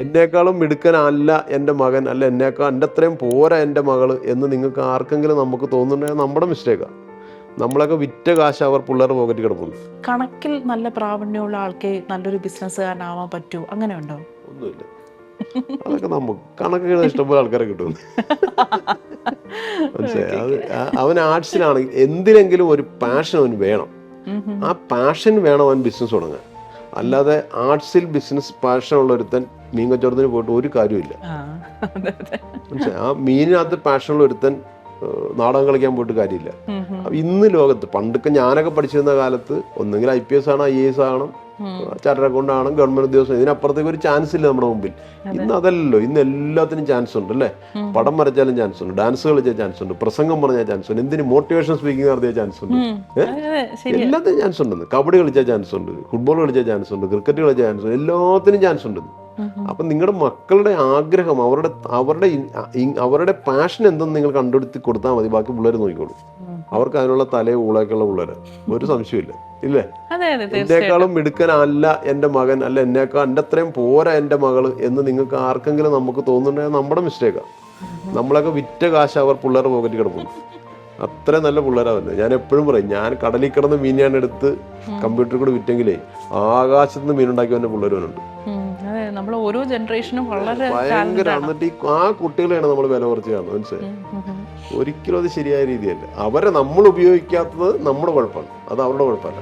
എന്നേക്കാളും മിടുക്കനല്ല എൻ്റെ മകൻ, അല്ല എൻ്റെ അത്രയും പോരാ എൻ്റെ മകള് എന്ന് നിങ്ങൾക്ക് ആർക്കെങ്കിലും നമുക്ക് തോന്നുന്നുണ്ടെങ്കിൽ നമ്മുടെ മിസ്റ്റേക്കാണ്. നമ്മളൊക്കെ വിറ്റ കാശ് അവർ പിള്ളേരുടെ പോക്കറ്റ് കിടപ്പുണ്ട്. കണക്കിൽ നല്ല പ്രാവീണ്യമുള്ള ആൾക്ക് നല്ലൊരു ബിസിനസ്സുകാരനാവാൻ പറ്റൂ, അങ്ങനെ ഉണ്ടോ? ഒന്നുമില്ല. അതൊക്കെ നമുക്ക് കണക്കുകൾ ഇഷ്ടംപോലെ ആൾക്കാരെ കിട്ടും. മനസ്സിലായി? അത് അവൻ ആർട്സിലാണ്, എന്തിനെങ്കിലും ഒരു പാഷൻ അവന് വേണം. ആ പാഷൻ വേണം അവൻ ബിസിനസ് തുടങ്ങാൻ. അല്ലാതെ ആർട്സിൽ ബിസിനസ് പാഷൻ ഉള്ള ഒരുത്തൻ മീൻ കച്ചവടത്തിന് പോയിട്ട് ഒരു കാര്യമില്ല. മനസ്സിലായി? ആ മീനിനകത്ത് പാഷനുള്ള ഒരുത്തൻ നാടകം കളിക്കാൻ പോയിട്ട് കാര്യമില്ല. ഇന്ന് ലോകത്ത് പണ്ടൊക്കെ ഞാനൊക്കെ പഠിച്ചിരുന്ന കാലത്ത് ഒന്നെങ്കിൽ IPS ആണ്, IAS ആണ്, ചാർട്ടേഡ് അക്കൗണ്ട് ആണ്, ഗവൺമെന്റ് ഉദ്യോഗസ്ഥൻ, ഇതിനപ്പുറത്തേക്ക് ഒരു ചാൻസ് ഇല്ല നമ്മുടെ മുമ്പിൽ. ഇന്ന് അതല്ലല്ലോ. ഇന്ന് എല്ലാത്തിനും ചാൻസ് ഉണ്ട് അല്ലേ? പടം വരച്ചാലും ചാൻസ് ഉണ്ട്, ഡാൻസ് കളിച്ചാൽ ചാൻസ് ഉണ്ട്, പ്രസംഗം പറഞ്ഞാൽ ചാൻസ് ഉണ്ട്, എന്തിന് മോട്ടിവേഷൻ സ്പീക്കിംഗ് നടത്തിയാൽ ചാൻസ് ഉണ്ട്, എല്ലാത്തിനും ചാൻസ് ഉണ്ടെന്ന്. കബഡി കളിച്ചാൽ ചാൻസ് ഉണ്ട്, ഫുട്ബോൾ കളിച്ചാൽ ചാൻസ് ഉണ്ട്, ക്രിക്കറ്റ് കളിച്ചാൽ ചാൻസ് ഉണ്ട്, എല്ലാത്തിനും ചാൻസ് ഉണ്ട്. അപ്പൊ നിങ്ങളുടെ മക്കളുടെ ആഗ്രഹം, അവരുടെ പാഷൻ എന്തെന്ന് നിങ്ങൾ കണ്ടുപിടുത്തി കൊടുത്താൽ മതി. ബാക്കി പിള്ളേർ നോക്കിക്കോളും. അവർക്ക് അതിനുള്ള തലയും ഊളൊക്കെയുള്ള പിള്ളേര്, ഒരു സംശയമില്ല. ഇല്ലേ? എന്നേക്കാളും മിടുക്കനല്ല എൻ്റെ മകൻ, അല്ല എൻ്റെ അത്രയും പോരാ എൻ്റെ മകള് എന്ന് നിങ്ങൾക്ക് ആർക്കെങ്കിലും നമുക്ക് തോന്നുന്നുണ്ടെങ്കിൽ നമ്മുടെ മിസ്റ്റേക്കാണ്. നമ്മളൊക്കെ വിറ്റ കാശ് അവർ പിള്ളേരുടെ പോക്കറ്റ് കിടപ്പുണ്ട്. അത്രയും നല്ല പിള്ളേരാവുന്നത്. ഞാൻ എപ്പോഴും പറയും, ഞാൻ കടലിൽ കിടന്ന് മീനാണ് എടുത്ത് കമ്പ്യൂട്ടറിൽ കൂടെ വിറ്റെങ്കിലേ ആകാശത്ത് നിന്ന് മീനുണ്ടാക്കി വന്ന പിള്ളേരുണ്ട്. നമ്മൾ ഓരോ ജനറേഷനും വളരെ ഭയങ്കര. എന്നിട്ട് ആ കുട്ടികളെയാണ് നമ്മൾ വില കുറച്ച് കാണുന്നത്. മനസ്സിലായി? ഒരിക്കലും അത് ശരിയായ രീതിയല്ല. അവരെ നമ്മൾ ഉപയോഗിക്കാത്തത് നമ്മുടെ കുഴപ്പമാണ്, അത് അവരുടെ കുഴപ്പമല്ല.